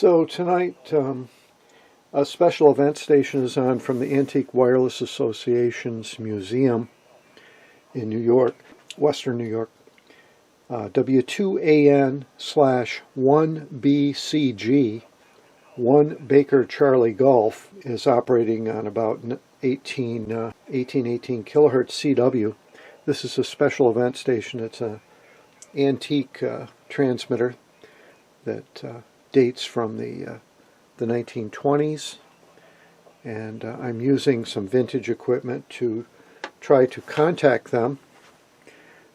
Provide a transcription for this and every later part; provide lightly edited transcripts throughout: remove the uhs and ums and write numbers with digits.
So tonight, a special event station is on from the Antique Wireless Association's museum in New York, Western New York. W2AN/1BCG, 1 Baker Charlie Golf, is operating on about 1818 kilohertz CW. This is a special event station. It's an antique transmitter that dates from the 1920s, and I'm using some vintage equipment to try to contact them.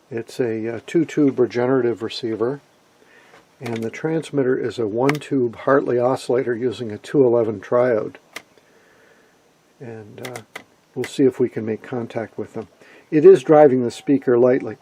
It's a two-tube regenerative receiver, and the transmitter is a one-tube Hartley oscillator using a 211 triode. And we'll see if we can make contact with them. It is driving the speaker lightly.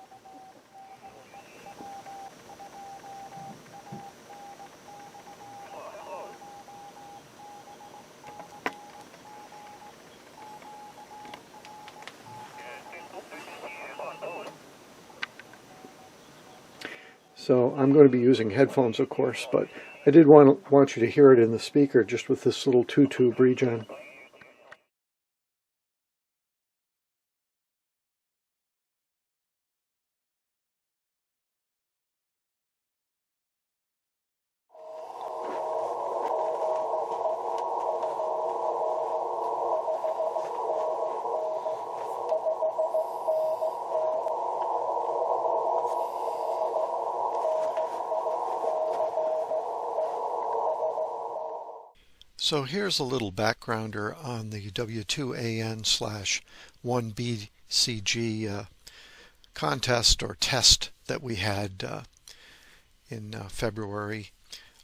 So I'm going to be using headphones, of course, but I did want you to hear it in the speaker just with this little two-tube regen. So here's a little backgrounder on the W2AN/1BCG contest or test that we had in February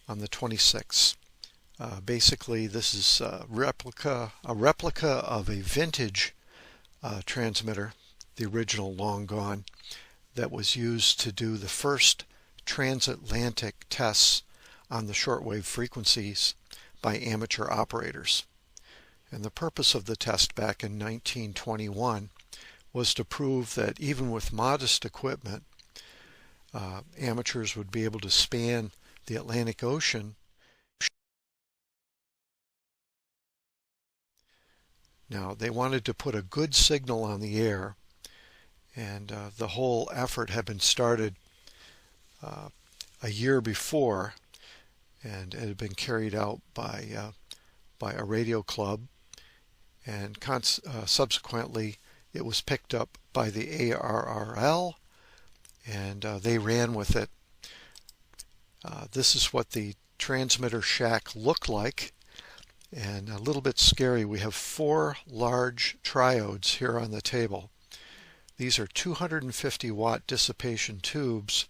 on the 26th. Basically, this is a replica of a vintage transmitter, the original long gone, that was used to do the first transatlantic tests on the shortwave frequencies by amateur operators. And the purpose of the test back in 1921 was to prove that even with modest equipment, amateurs would be able to span the Atlantic Ocean. Now, they wanted to put a good signal on the air, and the whole effort had been started a year before, and it had been carried out by a radio club, and subsequently it was picked up by the ARRL, and they ran with it. This is what the transmitter shack looked like, and a little bit scary. We have 4 large triodes here on the table. These are 250 watt dissipation tubes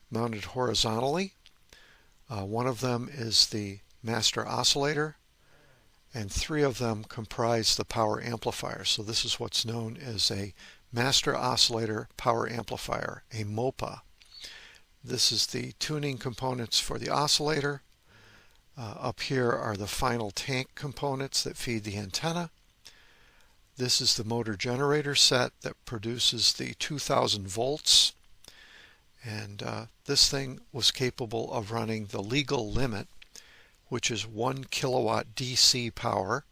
mounted horizontally. One of them is the master oscillator, and 3 of them comprise the power amplifier. So this is what's known as a master oscillator power amplifier, a MOPA. This is the tuning components for the oscillator. Up here are the final tank components that feed the antenna. This is the motor generator set that produces the 2000 volts. And this thing was capable of running the legal limit, which is 1 kilowatt DC power,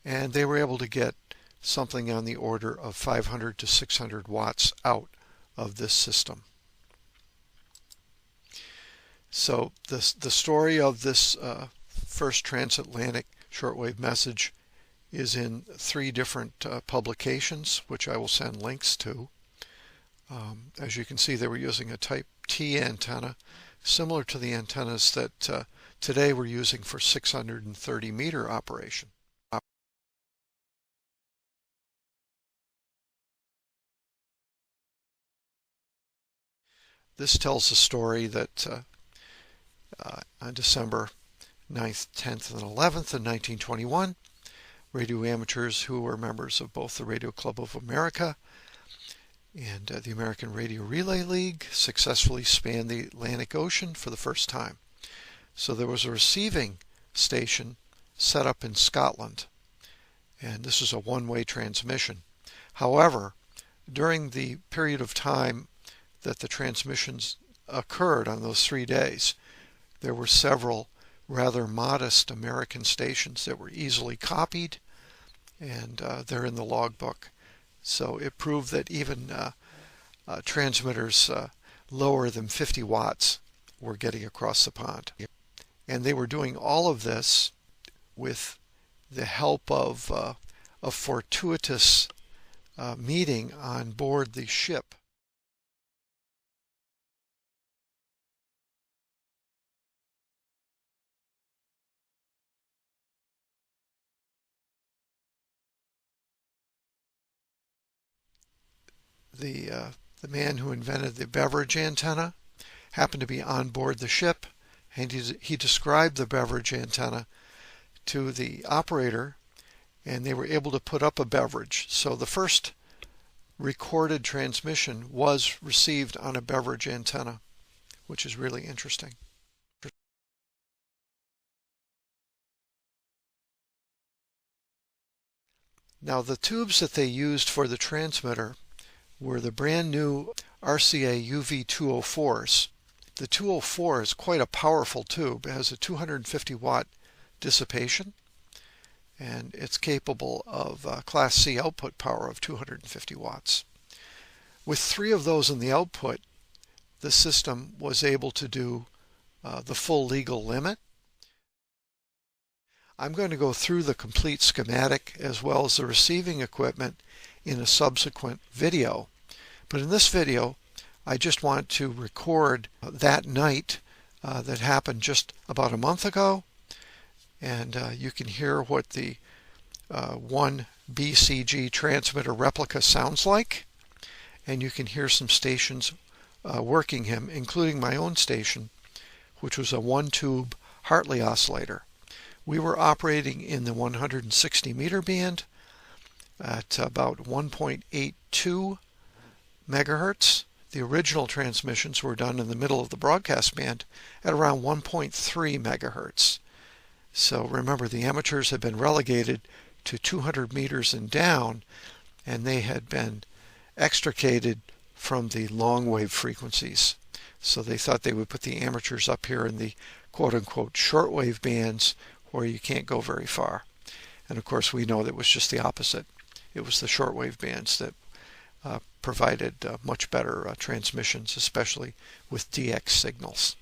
and they were able to get something on the order of 500 to 600 watts out of this system. So the story of this first transatlantic shortwave message is in 3 different publications, which I will send links to. As you can see, they were using a Type T antenna, similar to the antennas that today we're using for 630 meter operation. This tells the story that on December 9th, 10th, and 11th in 1921, radio amateurs who were members of both the Radio Club of America and the American Radio Relay League successfully spanned the Atlantic Ocean for the first time. So there was a receiving station set up in Scotland, and this is a one-way transmission. However, during the period of time that the transmissions occurred on those 3 days, there were several rather modest American stations that were easily copied, and they're in the logbook. So it proved that even transmitters lower than 50 watts were getting across the pond. And they were doing all of this with the help of a fortuitous meeting on board the ship. The man who invented the beverage antenna happened to be on board the ship, and he described the beverage antenna to the operator, and they were able to put up a beverage. So the first recorded transmission was received on a beverage antenna, which is really interesting. Now, the tubes that they used for the transmitter were the brand new RCA UV204s. The 204 is quite a powerful tube. It has a 250 watt dissipation, and it's capable of Class C output power of 250 watts. With 3 of those in the output, the system was able to do the full legal limit. I'm going to go through the complete schematic as well as the receiving equipment in a subsequent video. But in this video, I just want to record that night that happened just about a month ago. And you can hear what the 1 BCG transmitter replica sounds like. And you can hear some stations working him, including my own station, which was a 1-tube Hartley oscillator. We were operating in the 160 meter band at about 1.82 megahertz. The original transmissions were done in the middle of the broadcast band at around 1.3 megahertz. So remember, the amateurs had been relegated to 200 meters and down, and they had been extricated from the long wave frequencies. So they thought they would put the amateurs up here in the quote-unquote shortwave bands where you can't go very far. And of course we know that it was just the opposite. It was the shortwave bands that provided much better transmissions, especially with DX signals.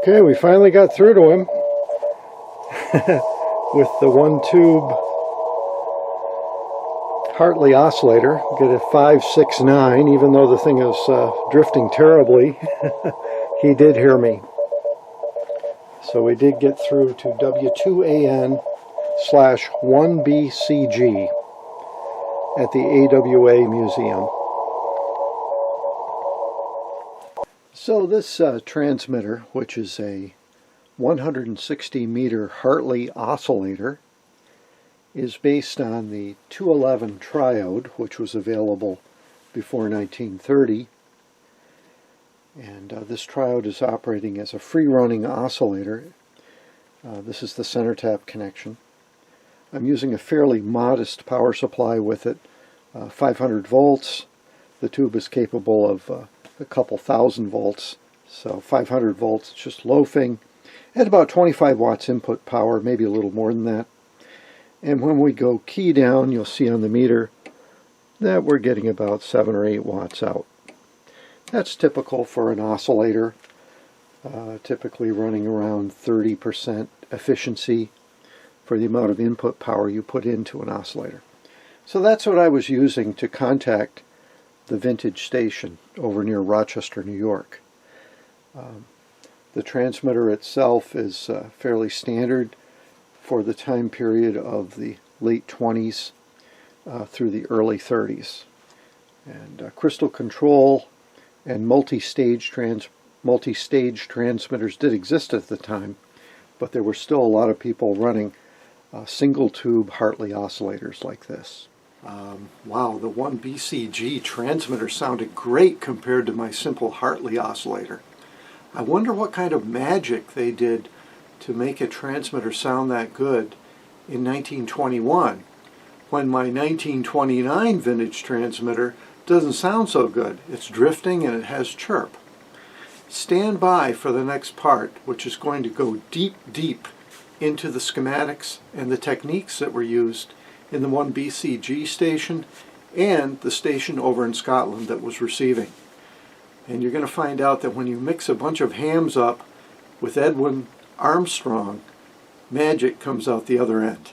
Okay, we finally got through to him with the one tube Hartley oscillator. Get a 569, even though the thing is drifting terribly. He did hear me. So we did get through to W2AN/1BCG at the AWA Museum. So this transmitter, which is a 160 meter Hartley oscillator, is based on the 211 triode, which was available before 1930. And this triode is operating as a free-running oscillator. This is the center tap connection. I'm using a fairly modest power supply with it, 500 volts. The tube is capable of a couple thousand volts, so 500 volts, it's just loafing, at about 25 watts input power, maybe a little more than that. And when we go key down, you'll see on the meter that we're getting about 7 or 8 watts out. That's typical for an oscillator, typically running around 30% efficiency for the amount of input power you put into an oscillator. So that's what I was using to contact the vintage station over near Rochester, New York. The transmitter itself is fairly standard for the time period of the late 20s through the early 30s. And crystal control and multi-stage transmitters did exist at the time, but there were still a lot of people running single tube Hartley oscillators like this. Wow, the 1BCG transmitter sounded great compared to my simple Hartley oscillator. I wonder what kind of magic they did to make a transmitter sound that good in 1921, when my 1929 vintage transmitter doesn't sound so good. It's drifting and it has chirp. Stand by for the next part, which is going to go deep into the schematics and the techniques that were used in the 1BCG station and the station over in Scotland that was receiving. And you're going to find out that when you mix a bunch of hams up with Edwin Armstrong, magic comes out the other end.